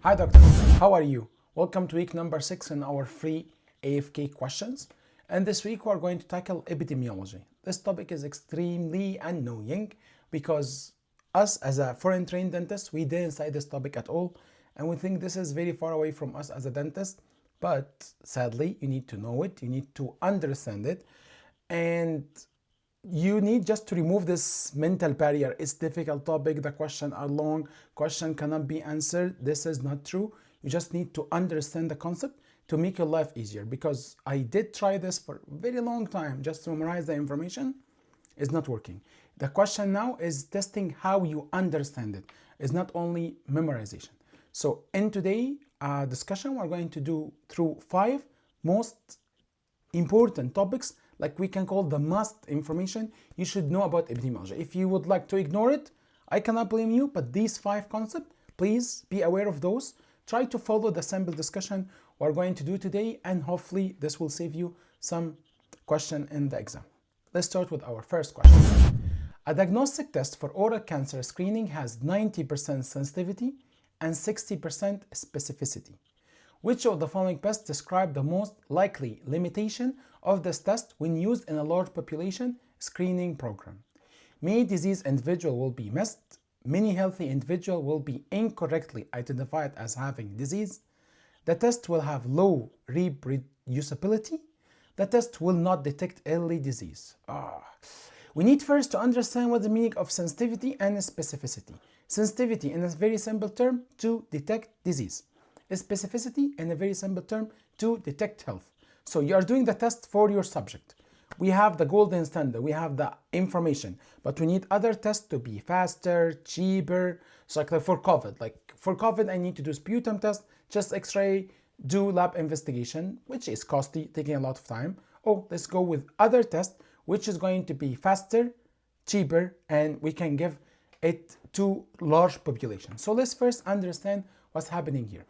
Hi doctor, how are you? Welcome to week number 6 in our free AFK questions. And this week we're going to tackle epidemiology. This topic is extremely annoying because us as a foreign trained dentist, we didn't study this topic at all. And we think this is very far away from us as a dentist. But sadly, you need to know it, you need to understand it. And you need just to remove this mental barrier. It's difficult topic, the questions are long, question cannot be answered. This is not true. You just need to understand the concept to make your life easier, because I did try this for a very long time just to memorize the information. It's not working. The question now is testing how you understand it. It's not only memorization. So in today's discussion, we're going to do through 5 most important topics, like we can call the must information you should know about epidemiology. If you would like to ignore it, I cannot blame you, but these 5 concepts, please be aware of those. Try to follow the sample discussion we're going to do today, and hopefully this will save you some question in the exam. Let's start with our first question. A diagnostic test for oral cancer screening has 90% sensitivity and 60% specificity. Which of the following best describe the most likely limitation of this test when used in a large population screening program? Many diseased individual will be missed. Many healthy individual will be incorrectly identified as having disease. The test will have low reproducibility. The test will not detect early disease. We need first to understand what the meaning of sensitivity and specificity. Sensitivity, in a very simple term, to detect disease. Specificity, in a very simple term, to detect health. So you are doing the test for your subject. We have the golden standard, we have the information, but we need other tests to be faster, cheaper. So like for COVID, I need to do sputum test, chest x-ray, do lab investigation, which is costly, taking a lot of time. Oh, let's go with other tests, which is going to be faster, cheaper, and we can give it to large population. So let's first understand what's happening here.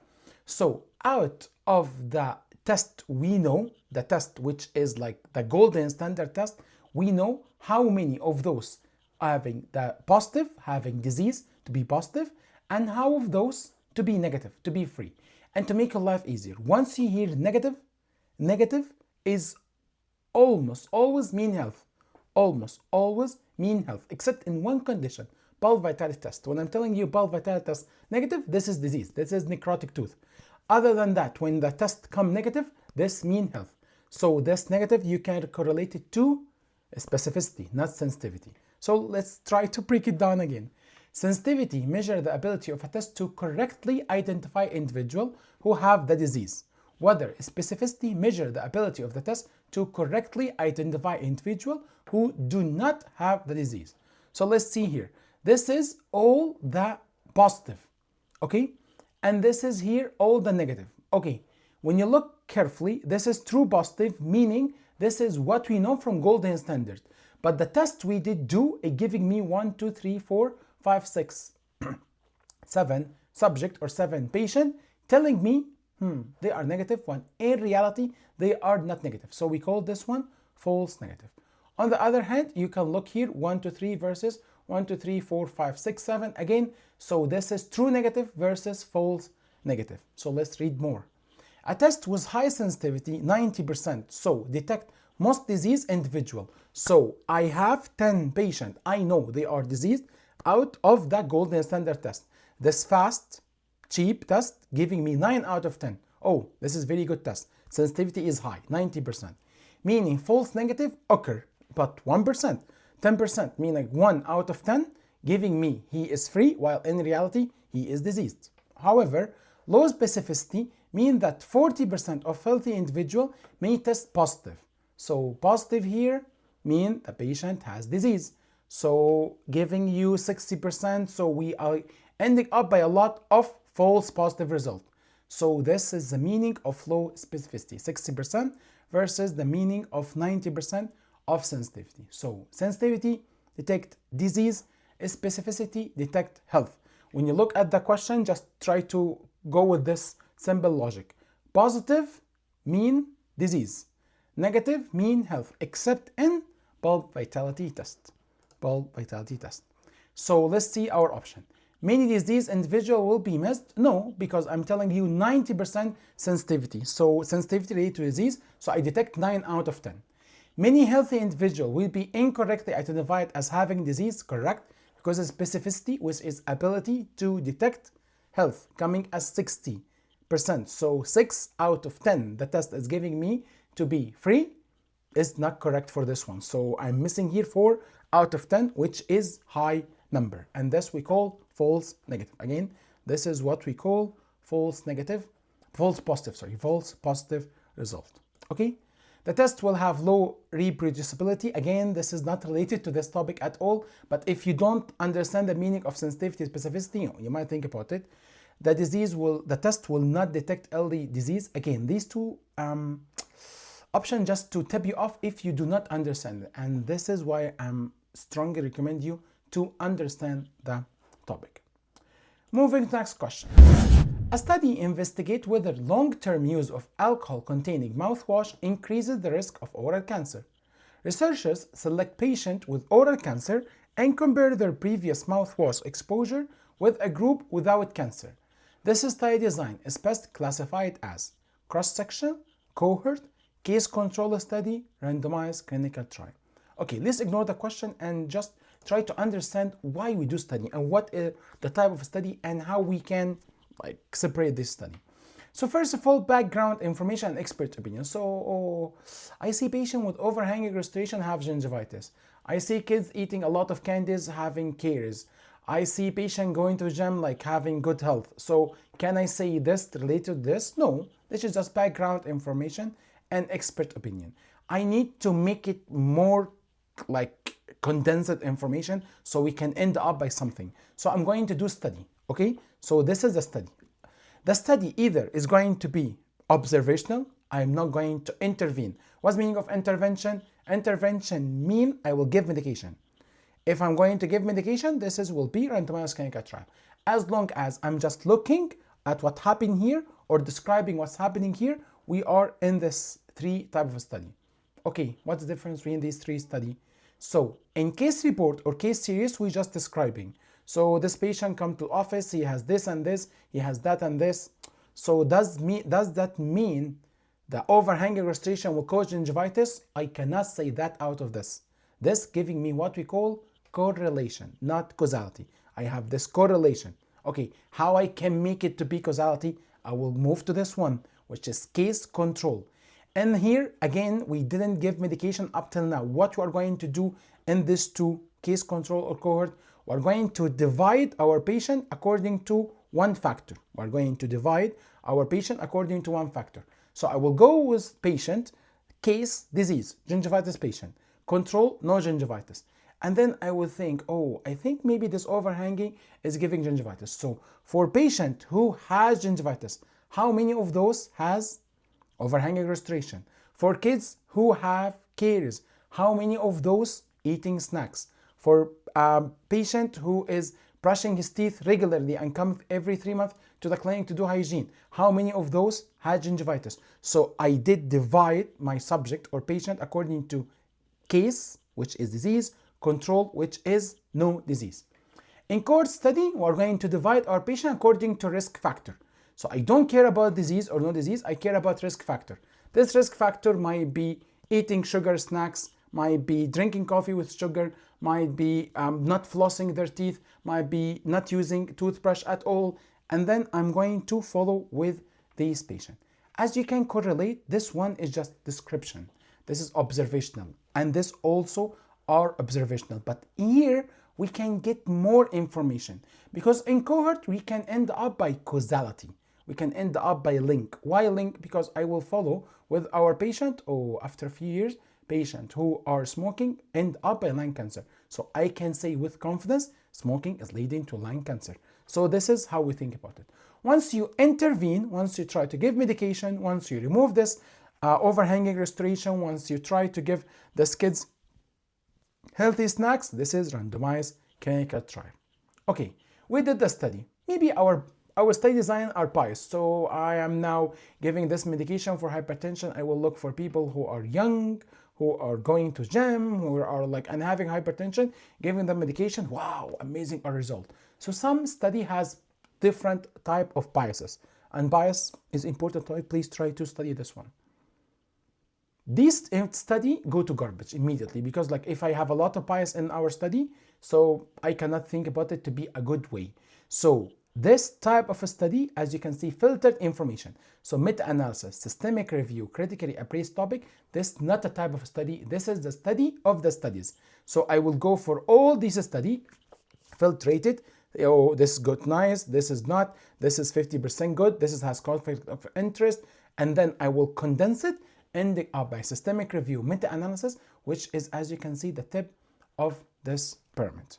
So out of the test, we know the test which is like the golden standard test, we know how many of those having the positive, having disease to be positive, and how of those to be negative, to be free. And to make your life easier, once you hear negative, negative is almost always mean health. Almost always mean health, except in one condition, pulse vitality test. When I'm telling you pulse vitality test negative, this is disease, this is necrotic tooth. Other than that, when the test come negative, this mean health. So this negative, you can correlate it to specificity, not sensitivity. So let's try to break it down again. Sensitivity measures the ability of a test to correctly identify individuals who have the disease. Whether specificity measures the ability of the test to correctly identify individuals who do not have the disease. So let's see here. This is all the positive, okay? And this is here all the negative. Okay, when you look carefully, this is true positive, meaning this is what we know from golden standard. But the test we did do is giving me 1, 2, 3, 4, 5, 6, 7 subject or 7 patient telling me they are negative, when in reality they are not negative. So we call this one false negative. On the other hand, you can look here 1, 2, 3 versus 1, 2, 3, 4, 5, 6, 7 again. So this is true negative versus false negative. So let's read more. A test with high sensitivity, 90%, so detect most diseased individual. So I have 10 patients, I know they are diseased out of the golden standard test. This fast, cheap test giving me 9 out of 10. Oh, this is very good test. Sensitivity is high, 90%. Meaning false negative occur, but 1%. 10%, meaning 1 out of 10, giving me he is free, while in reality he is diseased. However, low specificity means that 40% of healthy individual may test positive. So positive here mean the patient has disease. So giving you 60%, so we are ending up by a lot of false positive result. So this is the meaning of low specificity, 60% versus the meaning of 90% of sensitivity. So sensitivity detect disease, specificity detect health. When you look at the question, just try to go with this simple logic. Positive mean disease, negative mean health, except in bulb vitality test. So let's see our option. Many disease individual will be missed? No, because I'm telling you 90% sensitivity. So sensitivity rate to disease, so I detect 9 out of 10. Many healthy individual will be incorrectly identified as having disease, correct, because of specificity, which is ability to detect health, coming as 60%. So 6 out of 10, the test is giving me to be free, is not correct for this one. So I'm missing here 4 out of 10, which is high number. And this we call false negative. Again, this is what we call false positive result. Okay? The test will have low reproducibility. Again, this is not related to this topic at all, but if you don't understand the meaning of sensitivity specificity, you might think about it. The test will not detect early disease. Again, these two options just to tip you off if you do not understand it. And this is why I'm strongly recommend you to understand the topic. Moving to the next question. A study investigates whether long-term use of alcohol-containing mouthwash increases the risk of oral cancer. Researchers select patients with oral cancer and compare their previous mouthwash exposure with a group without cancer. This study design is best classified as cross-section, cohort, case control study, randomized clinical trial. Okay, let's ignore the question and just try to understand why we do study and what is the type of study and how we can separate this study. So first of all, background information and expert opinion. So I see patient with overhanging restoration have gingivitis. I see kids eating a lot of candies having caries. I see patient going to the gym having good health. So can I say this related to this? No, this is just background information and expert opinion. I need to make it more condensed information so we can end up by something. So I'm going to do study. Okay, so this is the study. The study either is going to be observational. I'm not going to intervene. What's the meaning of intervention? Intervention mean I will give medication. If I'm going to give medication, will be randomized clinical trial. As long as I'm just looking at what happened here or describing what's happening here, we are in this 3 type of study. Okay, what's the difference between these 3 studies? So in case report or case series, we're just describing. So this patient come to office, he has this and this, he has that and this. So does that mean the overhanging restoration will cause gingivitis? I cannot say that out of this. This giving me what we call correlation, not causality. I have this correlation. Okay, how I can make it to be causality? I will move to this one, which is case control. And here, again, we didn't give medication up till now. What we are going to do in this 2, case control or cohort, we're going to divide our patient according to 1 factor. We're going to divide our patient according to 1 factor. So I will go with patient, case, disease, gingivitis patient, control, no gingivitis. And then I will think, oh, I think maybe this overhanging is giving gingivitis. So for patient who has gingivitis, how many of those has overhanging restoration? For kids who have caries, how many of those eating snacks? For a patient who is brushing his teeth regularly and comes every 3 months to the clinic to do hygiene, how many of those had gingivitis? So I did divide my subject or patient according to case, which is disease, control, which is no disease. In cohort study, we're going to divide our patient according to risk factor. So I don't care about disease or no disease, I care about risk factor. This risk factor might be eating sugar snacks, might be drinking coffee with sugar, might be not flossing their teeth, might be not using toothbrush at all. And then I'm going to follow with these patients. As you can correlate, this one is just description. This is observational. And this also are observational. But here we can get more information because in cohort we can end up by causality. We can end up by link. Why link? Because I will follow with our patient after a few years, patient who are smoking end up by lung cancer. So I can say with confidence, smoking is leading to lung cancer. So this is how we think about it. Once you intervene, once you try to give medication, once you remove this overhanging restoration, once you try to give the kids healthy snacks, this is randomized clinical trial. Okay, we did the study. Maybe our study design are biased. So I am now giving this medication for hypertension. I will look for people who are young, who are going to gym, who are like and having hypertension, giving them medication. Wow, amazing result. So some study has different type of biases, and bias is important. Please try to study this one. These study go to garbage immediately, because like if I have a lot of bias in our study, so I cannot think about it to be a good way. So this type of a study, as you can see, filtered information. So meta-analysis, systemic review, critically appraised topic, this is not a type of study. This is the study of the studies. So I will go for all these study, filtrated. Oh, this is good, nice, this is not, this is 50% good, this has conflict of interest, and then I will condense it, ending up by systemic review, meta-analysis, which is, as you can see, the tip of this pyramid.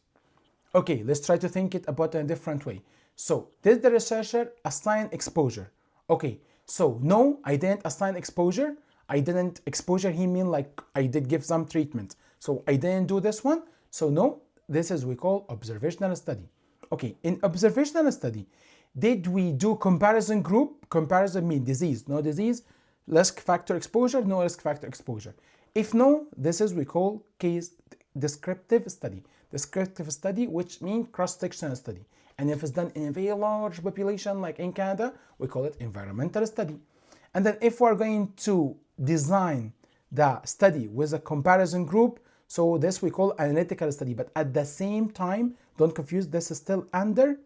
Okay, let's try to think it about in a different way. So, did the researcher assign exposure? Okay, so no, I didn't assign exposure. I didn't exposure, he mean like I did give some treatment. So I didn't do this one. So no, this is we call observational study. Okay, in observational study, did we do comparison group? Comparison mean disease, no disease, risk factor exposure, no risk factor exposure. If no, this is we call case descriptive study. Descriptive study, which means cross-sectional study. And if it's done in a very large population like in Canada, we call it environmental study. And then if we're going to design the study with a comparison group, so this we call analytical study, but at the same time, don't confuse, this is still under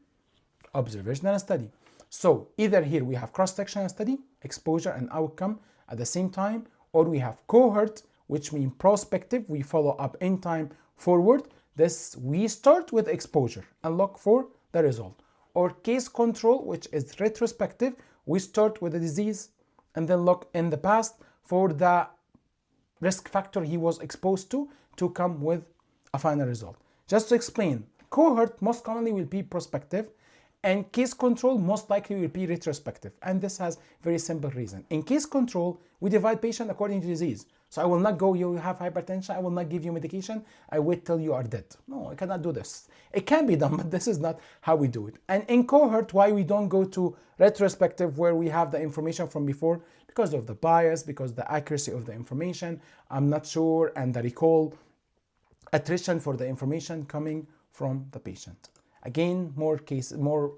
observational study. So either here we have cross-sectional study, exposure and outcome at the same time, or we have cohort, which means prospective, we follow up in time forward. This we start with exposure and look for the result. Or case control, which is retrospective, we start with the disease and then look in the past for the risk factor he was exposed to come with a final result. Just to explain, cohort most commonly will be prospective, and case control most likely will be retrospective. And this has very simple reason. In case control, we divide patient according to disease. So I will not go, you have hypertension, I will not give you medication, I wait till you are dead. No, I cannot do this. It can be done, but this is not how we do it. And in cohort, why we don't go to retrospective where we have the information from before? Because of the bias, because the accuracy of the information, I'm not sure, and the recall, attrition for the information coming from the patient. Again, more case, more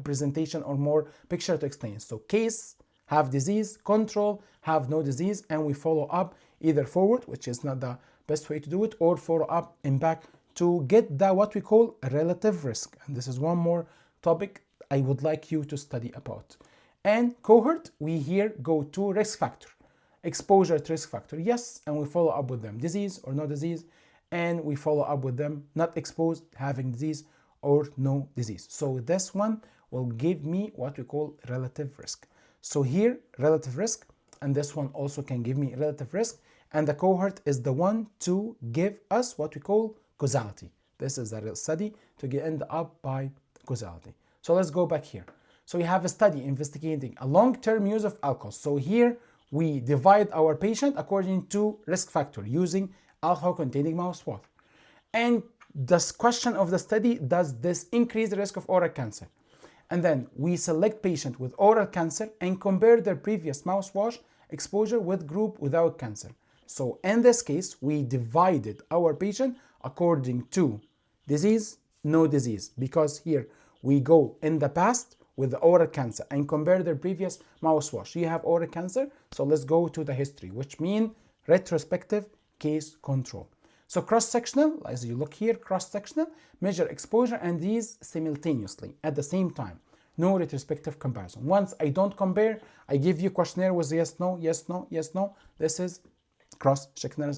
presentation or more picture to explain. So case, have disease, control, have no disease, and we follow up either forward, which is not the best way to do it, or follow up and back to get the what we call a relative risk. And this is one more topic I would like you to study about. And cohort, we here go to risk factor. Exposure to risk factor, yes, and we follow up with them. Disease or no disease, and we follow up with them not exposed, having disease or no disease. So this one will give me what we call relative risk. So here, relative risk, and this one also can give me relative risk, and the cohort is the one to give us what we call causality. This is a real study to end up by causality. So let's go back here. So we have a study investigating a long-term use of alcohol. So here we divide our patient according to risk factor using alcohol-containing mouthwash. And the question of the study, does this increase the risk of oral cancer? And then we select patient with oral cancer and compare their previous mouthwash exposure with group without cancer. So in this case, we divided our patient according to disease, no disease, because here we go in the past with the oral cancer and compare their previous mouthwash. You have oral cancer, so let's go to the history, which means retrospective case control. So cross-sectional, as you look here, cross-sectional, measure exposure and these simultaneously at the same time. No retrospective comparison. Once I don't compare, I give you questionnaire with yes, no, yes, no, yes, no. This is cross-sectional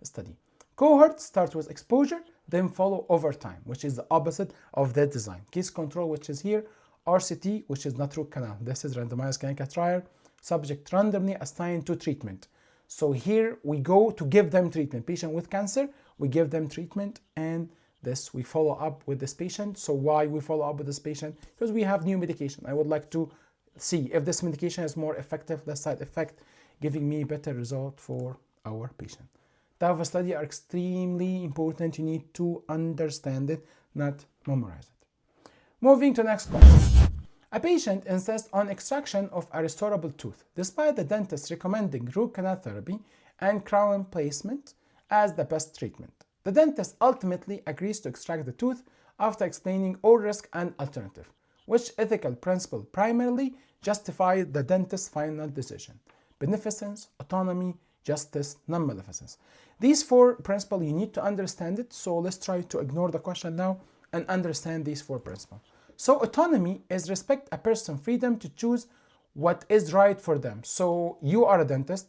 study. Cohort starts with exposure, then follow over time, which is the opposite of that design. Case control, which is here, RCT, which is not root canal. This is randomized clinical trial, subject randomly assigned to treatment. So here we go to give them treatment. Patient with cancer, we give them treatment, and this we follow up with this patient. So why we follow up with this patient? Because we have new medication. I would like to see if this medication is more effective, less side effect, giving me better result for our patient. Type of study are extremely important. You need to understand it, not memorize it. Moving to the next question. A patient insists on extraction of a restorable tooth, despite the dentist recommending root canal therapy and crown placement as the best treatment. The dentist ultimately agrees to extract the tooth after explaining all risk and alternative, which ethical principle primarily justify the dentist's final decision: beneficence, autonomy, justice, non-maleficence. These four principles, you need to understand it, so let's try to ignore the question now and understand these four principles. So autonomy is respect a person's freedom to choose what is right for them. So you are a dentist.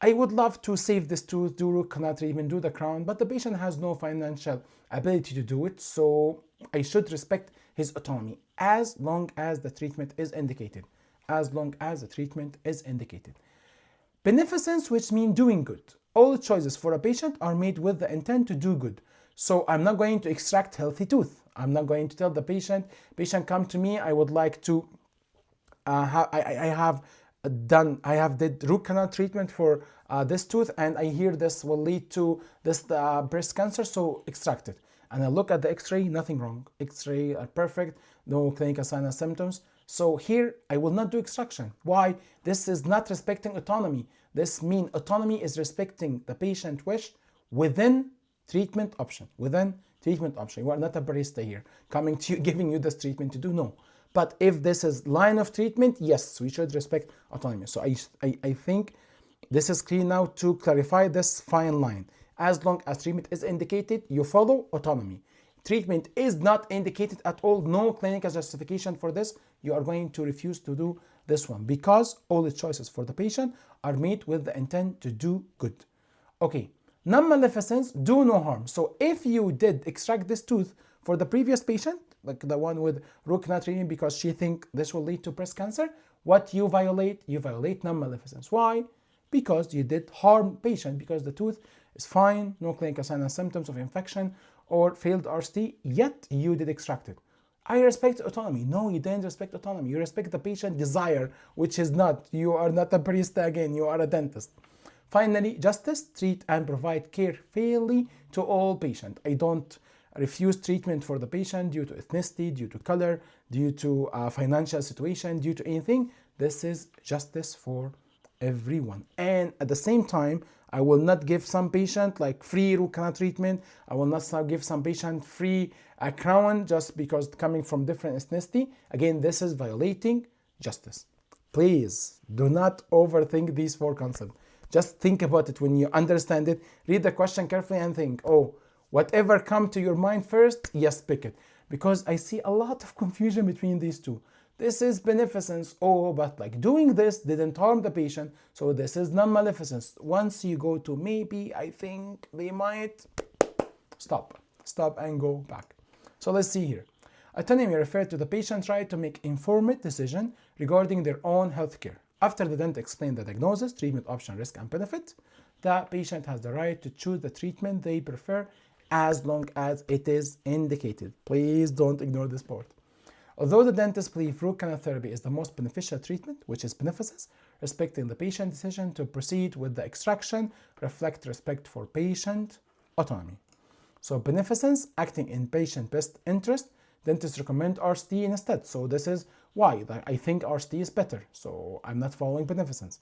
I would love to save this tooth, do root canal treatment, do the crown, but the patient has no financial ability to do it, so I should respect his autonomy as long as the treatment is indicated. As long as the treatment is indicated. Beneficence, which means doing good. All choices for a patient are made with the intent to do good. So I'm not going to extract healthy tooth. I'm not going to tell the patient, come to me, I would like to, I have did root canal treatment for this tooth, and I hear this will lead to this breast cancer, so extract it. And I look at the x-ray, nothing wrong. X-ray are perfect, no clinical signs and symptoms. So here, I will not do extraction. Why? This is not respecting autonomy. This means autonomy is respecting the patient wish within treatment option. Within treatment option. You are not a barista here, coming to you, giving you this treatment to do, no. But if this is line of treatment, yes, we should respect autonomy. So I think this is clear now to clarify this fine line. As long as treatment is indicated, you follow autonomy. Treatment is not indicated at all, no clinical justification for this, you are going to refuse to do this one because all the choices for the patient are made with the intent to do good. Okay, non-maleficence, do no harm. So if you did extract this tooth for the previous patient, like the one with root canal treatment because she think this will lead to breast cancer, what you violate? You violate non-maleficence. Why? Because you did harm patient, because the tooth is fine, no clinical signs and symptoms of infection or failed RCT, yet you did extract it. I respect autonomy. No, you didn't respect autonomy. You respect the patient desire, which is not. You are not a barista again, you are a dentist. Finally, justice, treat and provide care fairly to all patients. I don't refuse treatment for the patient due to ethnicity, due to color, due to financial situation, due to anything. This is justice for everyone. And at the same time, I will not give some patient like free root canal treatment. I will not give some patient free crown just because coming from different ethnicity. Again, this is violating justice. Please do not overthink these four concepts. Just think about it when you understand it. Read the question carefully and think, oh, whatever come to your mind first, yes, pick it. Because I see a lot of confusion between these two. This is beneficence, oh, but like doing this didn't harm the patient, so this is non-maleficence. Once you go to maybe, I think they might, stop and go back. So let's see here. Autonomy refers to the patient's right to make informed decision regarding their own healthcare. After the dentist explained the diagnosis, treatment option, risk and benefit, the patient has the right to choose the treatment they prefer as long as it is indicated. Please don't ignore this part. Although the dentist believes root canal therapy is the most beneficial treatment, which is beneficence, respecting the patient's decision to proceed with the extraction reflects respect for patient autonomy. So beneficence, acting in patient best interest, dentists recommend RCT instead. So this is why I think RCT is better. So I'm not following beneficence.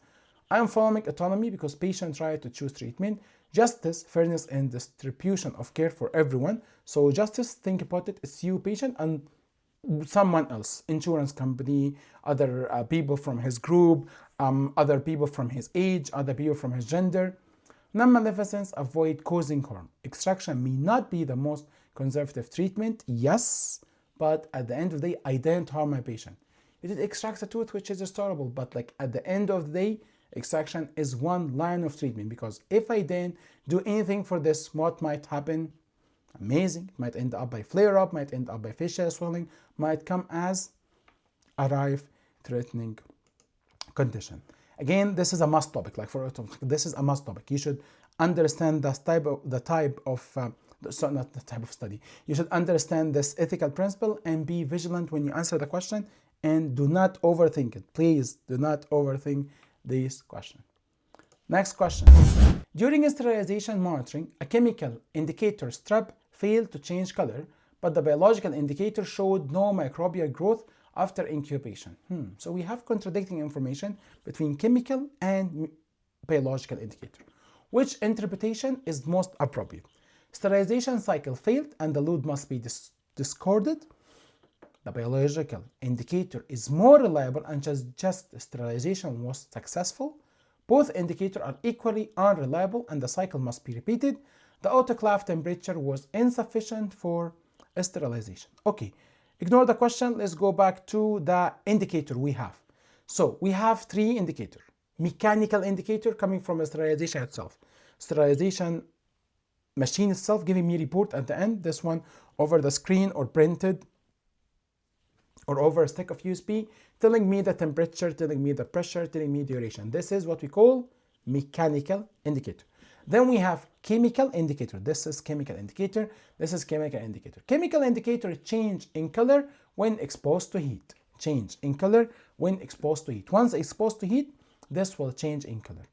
I am following autonomy because patients try to choose treatment. Justice, fairness and distribution of care for everyone. So justice, think about it, it's you patient and someone else, insurance company, other people from his group, other people from his age, other people from his gender. Non-maleficence, avoid causing harm. Extraction may not be the most conservative treatment, yes, but at the end of the day, I didn't harm my patient. You did extract a tooth, which is restorable, but like at the end of the day, extraction is one line of treatment, because if I didn't do anything for this, what might happen? Amazing. It might end up by flare up, might end up by facial swelling, might come as a life-threatening condition. Again, this is a must topic. Like for this is a must topic. You should understand the type of study. You should understand this ethical principle and be vigilant when you answer the question, and do not overthink it. Please do not overthink this question. Next question. During sterilization monitoring, a chemical indicator strip failed to change color, but the biological indicator showed no microbial growth after incubation. So we have contradicting information between chemical and biological indicator. Which interpretation is most appropriate? Sterilization cycle failed and the load must be discarded. The biological indicator is more reliable and just sterilization was successful. Both indicators are equally unreliable and the cycle must be repeated. The autoclave temperature was insufficient for sterilization. Okay, ignore the question. Let's go back to the indicator we have. So we have three indicators. Mechanical indicator coming from sterilization itself. Sterilization machine itself giving me report at the end. This one over the screen or printed or over a stick of USB, telling me the temperature, telling me the pressure, telling me duration. This is what we call mechanical indicator. Then we have chemical indicator. This is chemical indicator. This is chemical indicator. Chemical indicator change in color when exposed to heat. Change in color when exposed to heat. Once exposed to heat, this will change in color.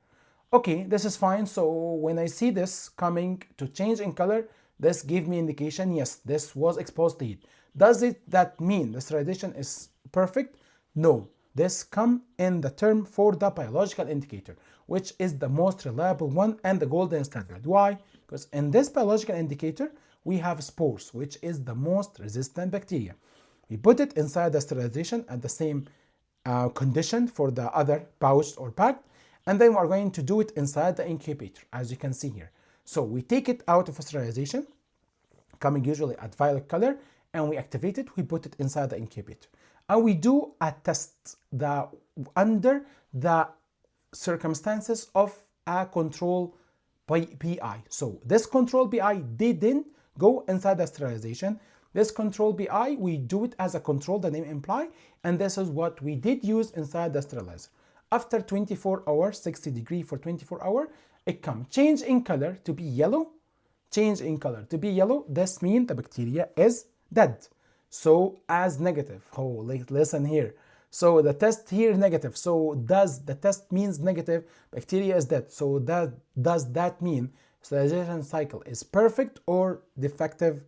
Okay, this is fine. So when I see this coming to change in color, this gives me indication, yes, this was exposed to heat. Does that mean the sterilization is perfect? No. This comes in the term for the biological indicator, which is the most reliable one and the golden standard. Why? Because in this biological indicator, we have spores, which is the most resistant bacteria. We put it inside the sterilization at the same condition for the other pouch or pack, and then we're going to do it inside the incubator, as you can see here. So we take it out of sterilization, coming usually at violet color, and we activate it, we put it inside the incubator. And we do a test under the circumstances of a control PI. So this control PI didn't go inside the sterilization. This control PI, we do it as a control, the name implies, and this is what we did use inside the sterilizer. After 24 hours, 60 degrees for 24 hours, it comes change in color to be yellow. Change in color to be yellow, this means the bacteria is dead. So as negative, oh, listen here. So the test here is negative. So does the test means negative, bacteria is dead. So does that mean sterilization cycle is perfect or defective?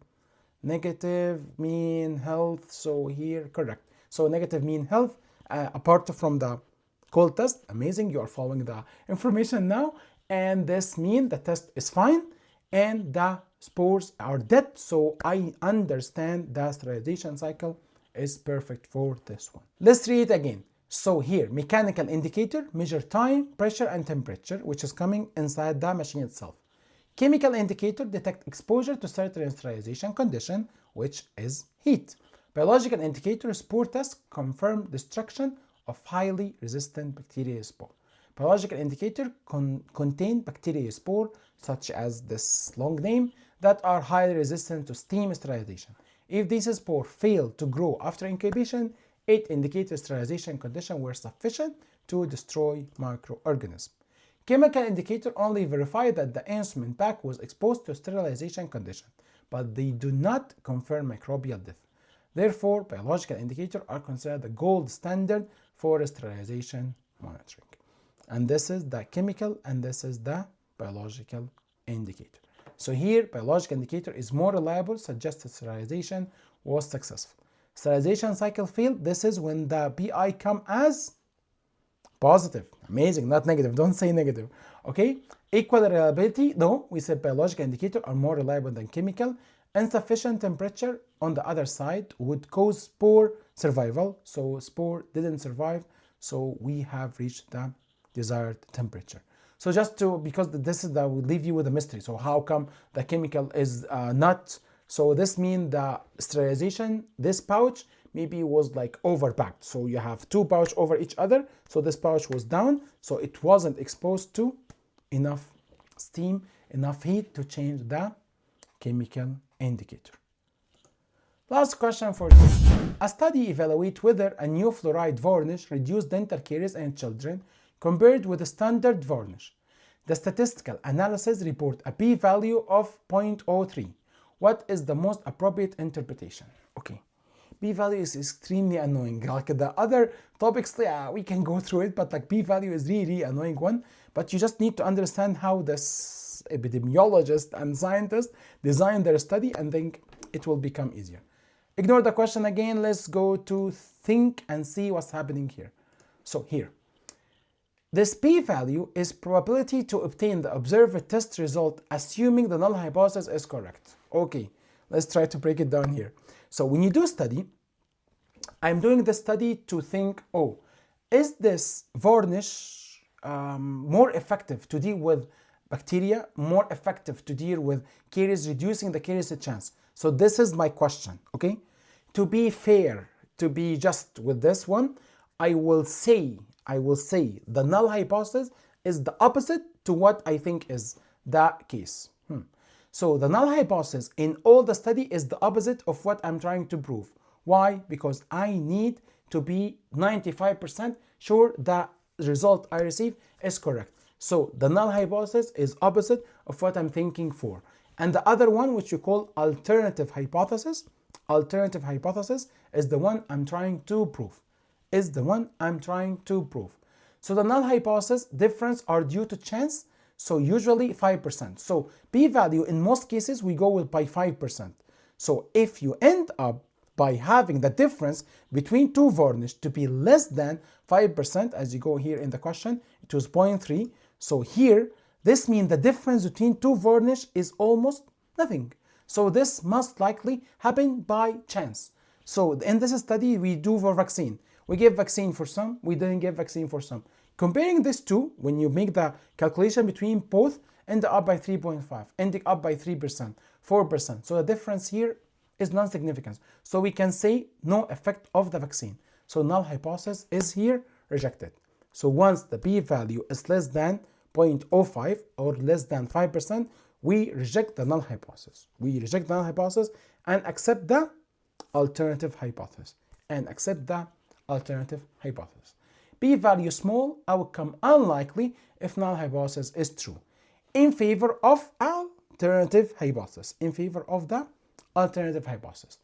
Negative mean health. So here, correct. So negative mean health, apart from the cold test. Amazing, you are following the information now. And this means the test is fine and the spores are dead. So I understand the sterilization cycle is perfect for this one. Let's read it again. So here, mechanical indicator measure time, pressure, and temperature, which is coming inside the machine itself. Chemical indicator detect exposure to certain sterilization condition, which is heat. Biological indicator spore test confirm destruction of highly resistant bacteria spore. Biological indicator contain bacteria spore, such as this long name, that are highly resistant to steam sterilization. If these spores fail to grow after incubation, it indicates sterilization conditions were sufficient to destroy microorganisms. Chemical indicator only verify that the instrument pack was exposed to sterilization condition, but they do not confirm microbial death. Therefore, biological indicators are considered the gold standard for sterilization monitoring. And this is the chemical and this is the biological indicator. So here, biological indicator is more reliable, suggests sterilization was successful. Sterilization cycle failed. This is when the PI come as positive. Amazing, not negative. Don't say negative. Okay. Equal reliability. No, we said biological indicator are more reliable than chemical. Insufficient temperature on the other side would cause spore survival. So spore didn't survive. So we have reached the desired temperature. So just to, because this is that will leave you with a mystery. So how come the chemical is not? So this means the sterilization, this pouch maybe was like overpacked. So you have two pouch over each other. So this pouch was down. So it wasn't exposed to enough steam, enough heat to change the chemical indicator. Last question for this. A study evaluates whether a new fluoride varnish reduced dental caries in children compared with a standard varnish. The statistical analysis report a p-value of 0.03. What is the most appropriate interpretation? Okay, p-value is extremely annoying. Like the other topics, yeah, we can go through it, but like p-value is really annoying one. But you just need to understand how this epidemiologist and scientist design their study, and then it will become easier. Ignore the question again. Let's go to think and see what's happening here. So here, This p-value is probability to obtain the observed test result assuming the null hypothesis is correct. Okay, let's try to break it down here. So when you do study, I'm doing the study to think, oh, is this varnish more effective to deal with bacteria, more effective to deal with caries, reducing the caries chance? So this is my question, okay? To be fair, to be just with this one, I will say the null hypothesis is the opposite to what I think is the case. So the null hypothesis in all the study is the opposite of what I'm trying to prove. Why? Because I need to be 95% sure that the result I receive is correct. So the null hypothesis is opposite of what I'm thinking for. And the other one, which we call alternative hypothesis is the one I'm trying to prove. So the null hypothesis difference are due to chance, so usually 5%. So p-value in most cases we go with by 5%. So if you end up by having the difference between two varnish to be less than 5%, as you go here in the question, it was 0.3. So here, this means the difference between two varnish is almost nothing. So this must likely happen by chance. So in this study, we do for vaccine. We give vaccine for some, we didn't give vaccine for some. Comparing these two, when you make the calculation between both, end up by 3.5, ending up by 3%, 4%. So the difference here is non-significant. So we can say no effect of the vaccine. So null hypothesis is here rejected. So once the p-value is less than 0.05 or less than 5%, we reject the null hypothesis. And accept the alternative hypothesis. P-value small, outcome unlikely if null hypothesis is true. In favor of alternative hypothesis.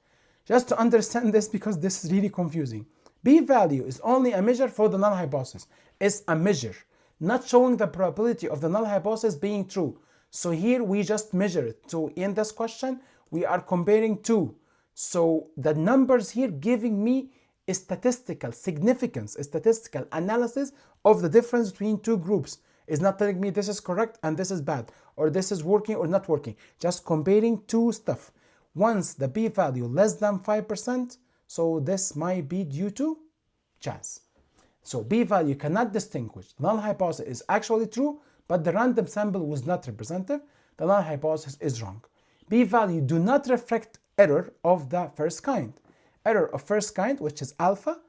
Just to understand this, because this is really confusing. P-value is only a measure for the null hypothesis. It's a measure, not showing the probability of the null hypothesis being true. So here we just measure it. So in this question, we are comparing two. So the numbers here giving me a statistical significance, a statistical analysis of the difference between two groups. It's not telling me this is correct and this is bad, or this is working or not working. Just comparing two stuff. Once the p-value less than 5%, so this might be due to chance. So p-value cannot distinguish. The null hypothesis is actually true, but the random sample was not representative. The null hypothesis is wrong. P-value do not reflect error of the first kind. Error of first kind, which is alpha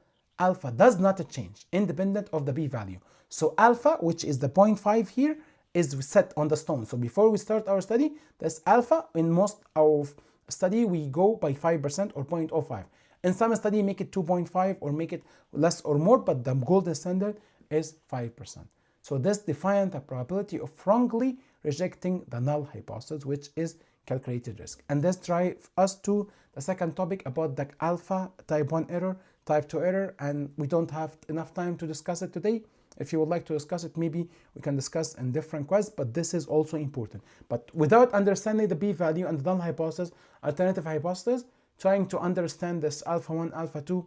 does not change independent of the p-value. So alpha, which is the 0.5 here, is set on the stone. So before we start our study, this alpha in most of study we go by 5% or 0.05. In some study make it 2.5 or make it less or more, but the golden standard is 5%. So this defines the probability of wrongly rejecting the null hypothesis, which is calculated risk. And this drives us to the second topic about the alpha type 1 error, type 2 error, and we don't have enough time to discuss it today. If you would like to discuss it, maybe we can discuss in different quests, but this is also important. But without understanding the p-value and the null hypothesis, alternative hypothesis, trying to understand this alpha 1, alpha 2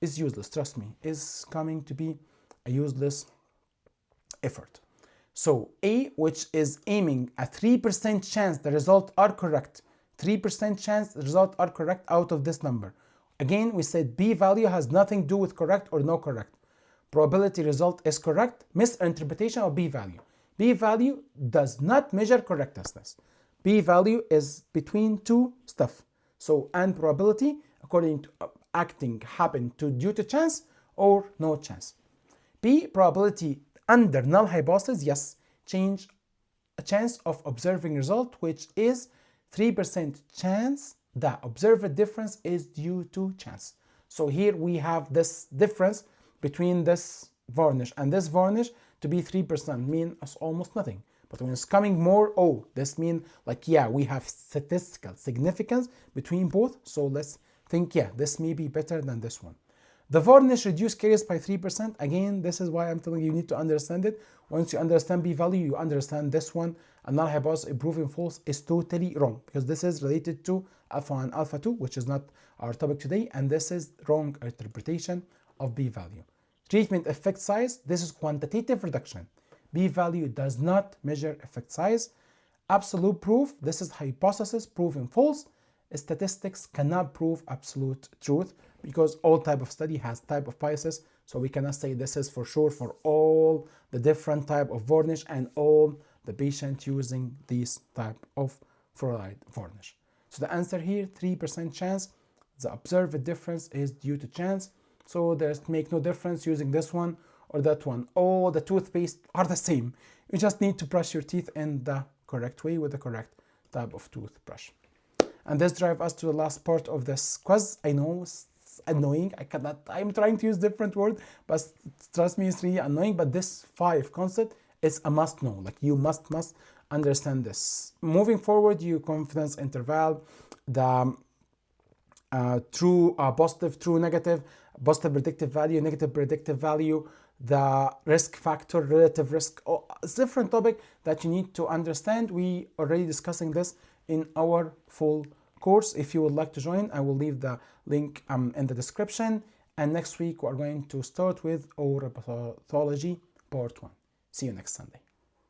is useless, trust me, is coming to be a useless effort. So A, which is aiming a 3% chance the results are correct, 3% chance the results are correct out of this number. Again, we said p-value has nothing to do with correct or no correct. Probability result is correct, misinterpretation of p-value. P-value does not measure correctness. P-value is between two stuff. So, and probability, according to acting happen due to chance or no chance. P, probability under null hypothesis, yes, change a chance of observing result, which is 3% chance the observed difference is due to chance. So here we have this difference between this varnish and this varnish to be 3%, mean it's almost nothing. But when it's coming more, oh, this means like, yeah, we have statistical significance between both. So let's think, yeah, this may be better than this one. The varnish reduced caries by 3%. Again, this is why I'm telling you need to understand it. Once you understand p-value, you understand this one. And null hypothesis proving false is totally wrong, because this is related to alpha 1, alpha 2, which is not our topic today. And this is wrong interpretation of p-value. Treatment effect size, this is quantitative reduction. P-value does not measure effect size. Absolute proof, this is hypothesis proven false. Statistics cannot prove absolute truth because all type of study has type of biases, so we cannot say this is for sure for all the different type of varnish and all the patient using this type of fluoride varnish. So the answer here, 3% chance. The observed difference is due to chance, so there's make no difference using this one or that one. All the toothpaste are the same. You just need to brush your teeth in the correct way with the correct type of toothbrush. And this drives us to the last part of this quiz. I know it's annoying. I'm trying to use different words, but trust me, it's really annoying. But this 5 concept is a must know. Like you must understand this. Moving forward, your confidence interval, the true, positive, true, negative, positive predictive value, negative predictive value, the risk factor, relative risk. Oh, it's a different topic that you need to understand. We already discussing this in our full course. If you would like to join, I will leave the link in the description. And next week, we're going to start with oral pathology part 1. See you next Sunday.